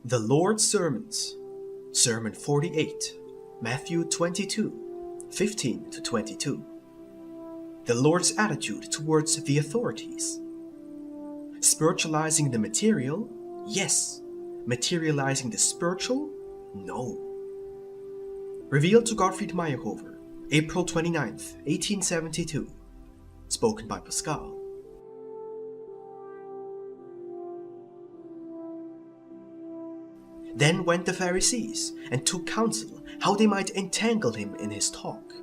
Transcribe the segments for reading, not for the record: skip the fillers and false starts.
The Lord's Sermons, Sermon 48, Matthew 22, 15-22. The Lord's attitude towards the authorities. Spiritualizing the material? Yes. Materializing the spiritual? No. Revealed to Gottfried Mayerhofer, April 29th, 1872. Spoken by Pascal. Then went the Pharisees, and took counsel how they might entangle him in his talk.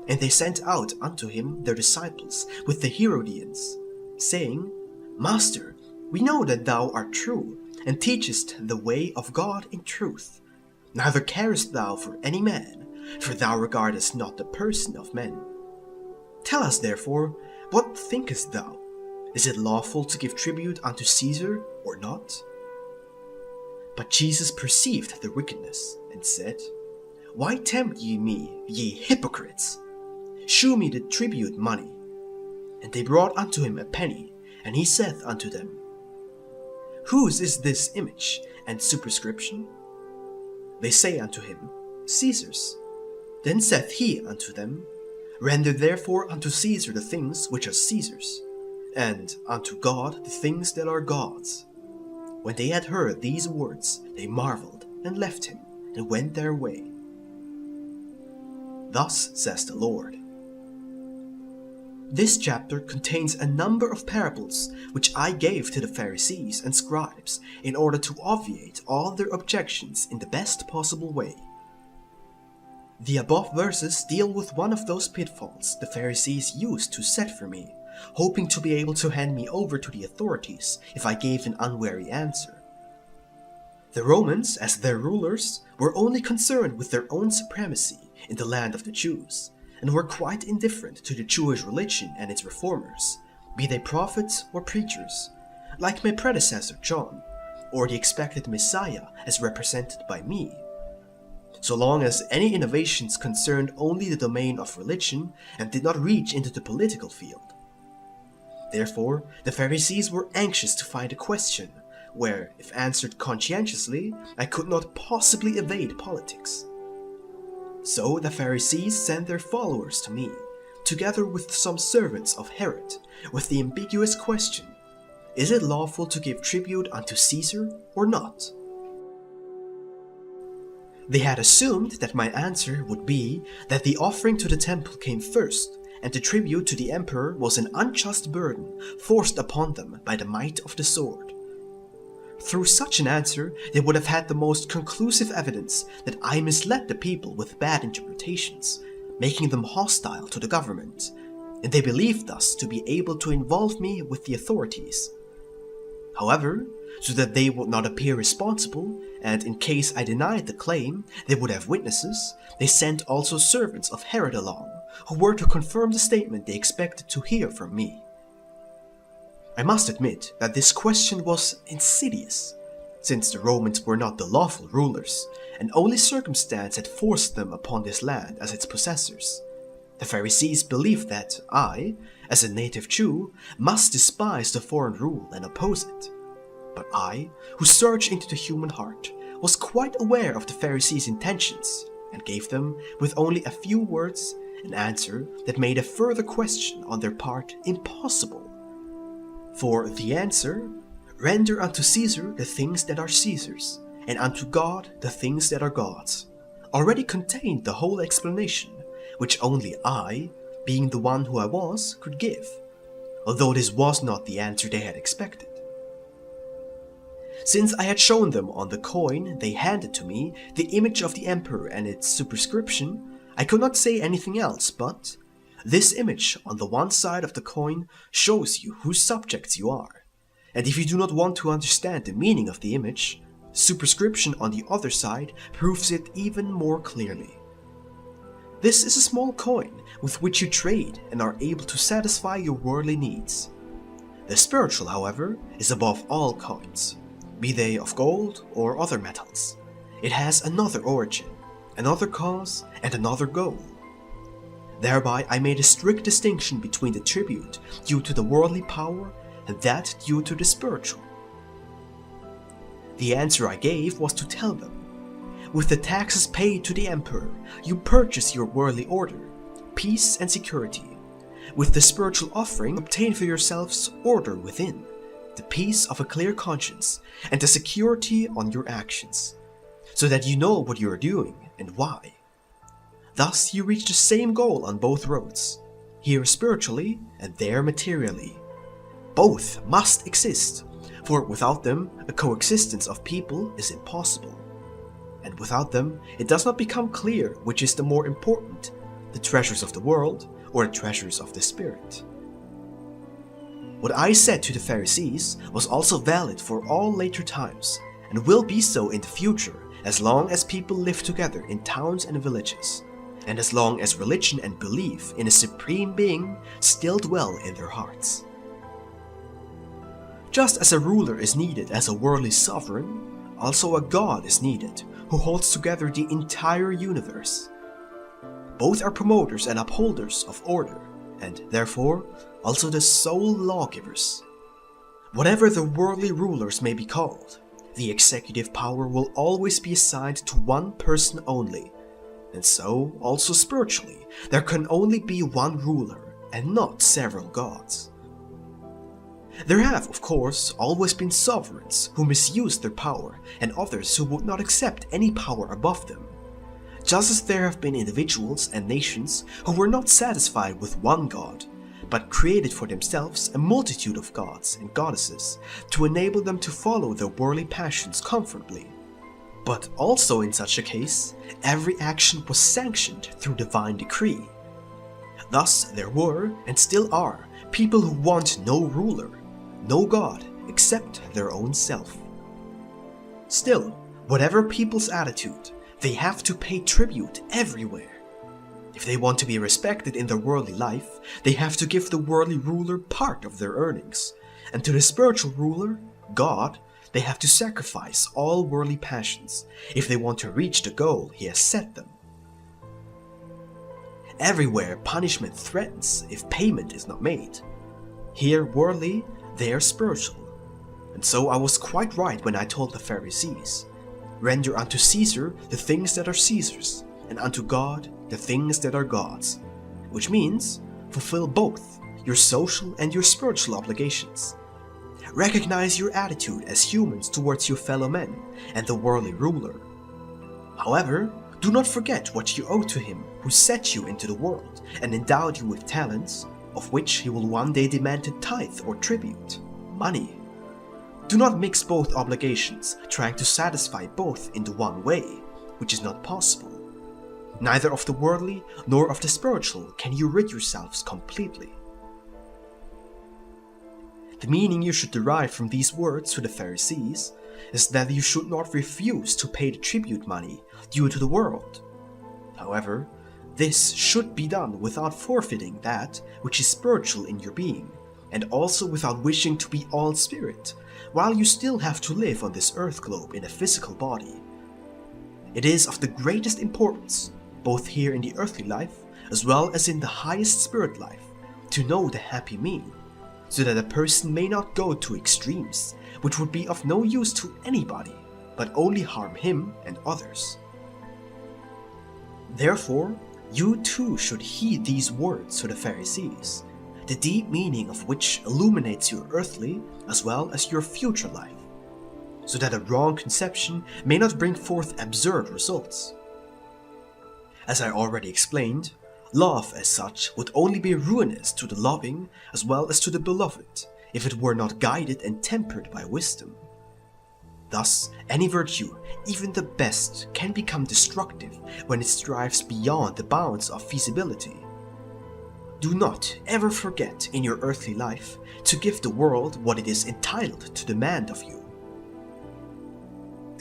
And they sent out unto him their disciples with the Hero-dians, saying, Master, we know that thou art true, and teachest the way of God in truth. Neither carest thou for any man, for thou regardest not the person of men. Tell us therefore, what thinkest thou? Is it lawful to give tribute unto Caesar, or not? But Jesus perceived their wickedness, and said, Why tempt ye me, ye hypocrites? Shew me the tribute money. And they brought unto him a penny, and he saith unto them, Whose is this image and superscription? They say unto him, Caesar's. Then saith he unto them, Render therefore unto Caesar the things which are Caesar's, and unto God the things that are God's. When they had heard these words, they marveled, and left him, and went their way. Thus says the Lord. This chapter contains a number of parables which I gave to the Pharisees and scribes in order to obviate all their objections in the best possible way. The above verses deal with one of those pitfalls the Pharisees used to set for me, hoping to be able to hand me over to the authorities if I gave an unwary answer. The Romans, as their rulers, were only concerned with their own supremacy in the land of the Jews, and were quite indifferent to the Jewish religion and its reformers, be they prophets or preachers, like my predecessor John, or the expected Messiah as represented by me. So long as any innovations concerned only the domain of religion and did not reach into the political field. Therefore, the Pharisees were anxious to find a question where, if answered conscientiously, I could not possibly evade politics. So the Pharisees sent their followers to me, together with some servants of Herod, with the ambiguous question, Is it lawful to give tribute unto Caesar or not? They had assumed that my answer would be that the offering to the temple came first, and the tribute to the emperor was an unjust burden forced upon them by the might of the sword. Through such an answer, they would have had the most conclusive evidence that I misled the people with bad interpretations, making them hostile to the government, and they believed thus to be able to involve me with the authorities. However, so that they would not appear responsible, and in case I denied the claim, they would have witnesses, they sent also servants of Herod along, who were to confirm the statement they expected to hear from me. I must admit that this question was insidious, since the Romans were not the lawful rulers, and only circumstance had forced them upon this land as its possessors. The Pharisees believed that I, as a native Jew, must despise the foreign rule and oppose it. But I, who searched into the human heart, was quite aware of the Pharisees' intentions, and gave them, with only a few words, an answer that made a further question on their part impossible. For the answer, Render unto Caesar the things that are Caesar's, and unto God the things that are God's, already contained the whole explanation, which only I, being the one who I was, could give, although this was not the answer they had expected. Since I had shown them on the coin they handed to me the image of the emperor and its superscription, I could not say anything else but, This image on the one side of the coin shows you whose subjects you are, and if you do not want to understand the meaning of the image, superscription on the other side proves it even more clearly. This is a small coin with which you trade and are able to satisfy your worldly needs. The spiritual, however, is above all coins, be they of gold or other metals. It has another origin, another cause, and another goal. Thereby I made a strict distinction between the tribute due to the worldly power and that due to the spiritual. The answer I gave was to tell them, with the taxes paid to the emperor, you purchase your worldly order, peace and security. With the spiritual offering, obtain for yourselves order within, the peace of a clear conscience, and the security on your actions, so that you know what you are doing and why. Thus you reach the same goal on both roads, here spiritually and there materially. Both must exist, for without them a coexistence of people is impossible. And without them it does not become clear which is the more important, the treasures of the world or the treasures of the spirit. What I said to the Pharisees was also valid for all later times, and will be so in the future as long as people live together in towns and villages, and as long as religion and belief in a supreme being still dwell in their hearts. Just as a ruler is needed as a worldly sovereign, also a God is needed who holds together the entire universe. Both are promoters and upholders of order, and therefore also the sole lawgivers. Whatever the worldly rulers may be called, the executive power will always be assigned to one person only, and so also spiritually there can only be one ruler and not several gods. There have, of course, always been sovereigns who misused their power and others who would not accept any power above them, just as there have been individuals and nations who were not satisfied with one god, but created for themselves a multitude of gods and goddesses to enable them to follow their worldly passions comfortably. But also in such a case, every action was sanctioned through divine decree. Thus there were, and still are, people who want no ruler, no god, except their own self. Still, whatever people's attitude, they have to pay tribute everywhere. If they want to be respected in their worldly life, they have to give the worldly ruler part of their earnings, and to the spiritual ruler, God, they have to sacrifice all worldly passions if they want to reach the goal he has set them. Everywhere punishment threatens if payment is not made. Here worldly, there spiritual. And so I was quite right when I told the Pharisees, render unto Caesar the things that are Caesar's, and unto God the things that are God's, which means fulfill both your social and your spiritual obligations. Recognize your attitude as humans towards your fellow men and the worldly ruler. However, do not forget what you owe to him who set you into the world and endowed you with talents, of which he will one day demand a tithe or tribute, money. Do not mix both obligations, trying to satisfy both in the one way, which is not possible. Neither of the worldly nor of the spiritual can you rid yourselves completely. The meaning you should derive from these words to the Pharisees is that you should not refuse to pay the tribute money due to the world. However, this should be done without forfeiting that which is spiritual in your being, and also without wishing to be all spirit, while you still have to live on this earth globe in a physical body. It is of the greatest importance, both here in the earthly life as well as in the highest spirit life, to know the happy mean, so that a person may not go to extremes, which would be of no use to anybody, but only harm him and others. Therefore, you too should heed these words to the Pharisees, the deep meaning of which illuminates your earthly as well as your future life, so that a wrong conception may not bring forth absurd results. As I already explained, love as such would only be ruinous to the loving as well as to the beloved if it were not guided and tempered by wisdom. Thus, any virtue, even the best, can become destructive when it strives beyond the bounds of feasibility. Do not ever forget in your earthly life to give the world what it is entitled to demand of you.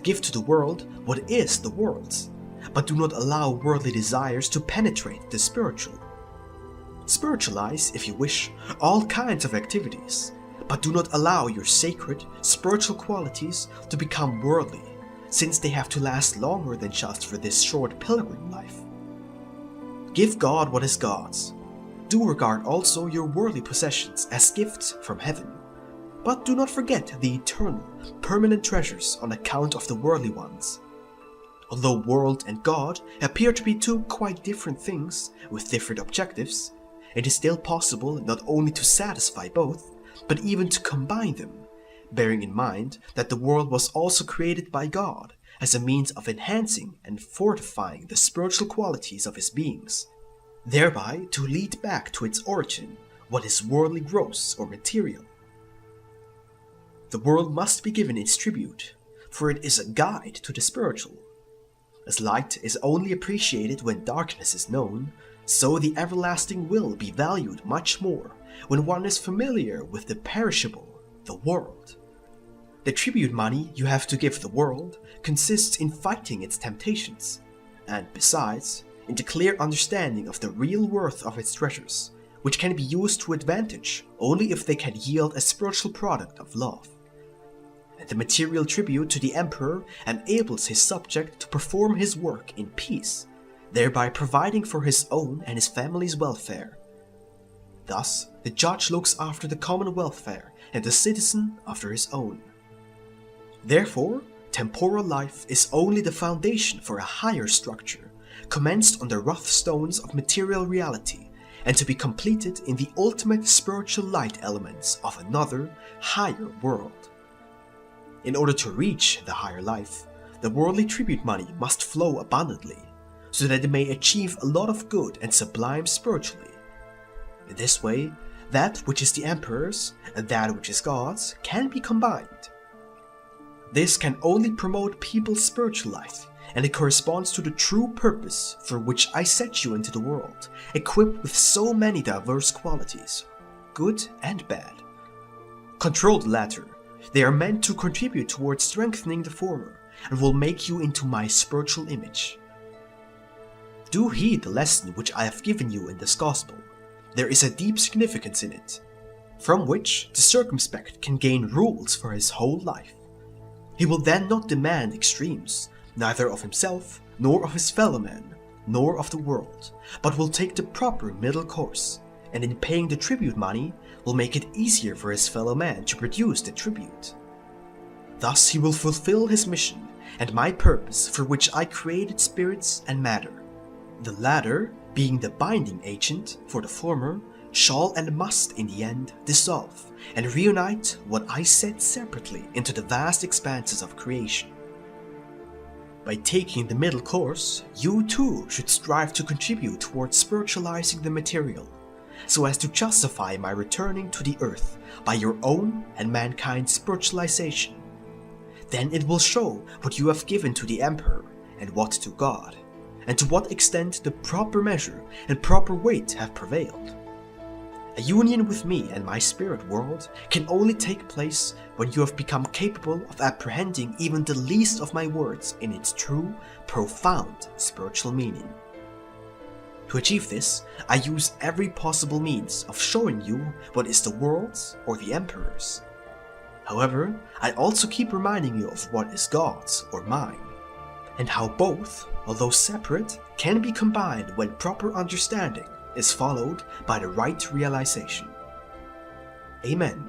Give to the world what is the world's, but do not allow worldly desires to penetrate the spiritual. Spiritualize, if you wish, all kinds of activities, but do not allow your sacred, spiritual qualities to become worldly, since they have to last longer than just for this short pilgrim life. Give God what is God's. Do regard also your worldly possessions as gifts from heaven. But do not forget the eternal, permanent treasures on account of the worldly ones. Although world and God appear to be two quite different things with different objectives, it is still possible not only to satisfy both, but even to combine them, bearing in mind that the world was also created by God as a means of enhancing and fortifying the spiritual qualities of his beings, thereby to lead back to its origin what is worldly gross or material. The world must be given its tribute, for it is a guide to the spiritual. As light is only appreciated when darkness is known, so the everlasting will be valued much more when one is familiar with the perishable, the world. The tribute money you have to give the world consists in fighting its temptations, and besides, in the clear understanding of the real worth of its treasures, which can be used to advantage only if they can yield a spiritual product of love. And the material tribute to the emperor enables his subject to perform his work in peace, thereby providing for his own and his family's welfare. Thus, the judge looks after the common welfare and the citizen after his own. Therefore, temporal life is only the foundation for a higher structure, commenced on the rough stones of material reality, and to be completed in the ultimate spiritual light elements of another, higher world. In order to reach the higher life, the worldly tribute money must flow abundantly, so that it may achieve a lot of good and sublime spiritually. In this way, that which is the emperor's and that which is God's can be combined. This can only promote people's spiritual life, and it corresponds to the true purpose for which I set you into the world, equipped with so many diverse qualities, good and bad. Control the latter. They are meant to contribute towards strengthening the former, and will make you into my spiritual image. Do heed the lesson which I have given you in this gospel. There is a deep significance in it, from which the circumspect can gain rules for his whole life. He will then not demand extremes, neither of himself, nor of his fellow men, nor of the world, but will take the proper middle course, and in paying the tribute money, will make it easier for his fellow man to produce the tribute. Thus he will fulfill his mission and my purpose for which I created spirits and matter. The latter, being the binding agent for the former, shall and must in the end dissolve and reunite what I set separately into the vast expanses of creation. By taking the middle course, you too should strive to contribute towards spiritualizing the material, so as to justify my returning to the earth by your own and mankind's spiritualization. Then it will show what you have given to the emperor and what to God, and to what extent the proper measure and proper weight have prevailed. A union with me and my spirit world can only take place when you have become capable of apprehending even the least of my words in its true, profound spiritual meaning. To achieve this, I use every possible means of showing you what is the world's or the emperor's. However, I also keep reminding you of what is God's or mine, and how both, although separate, can be combined when proper understanding is followed by the right realization. Amen.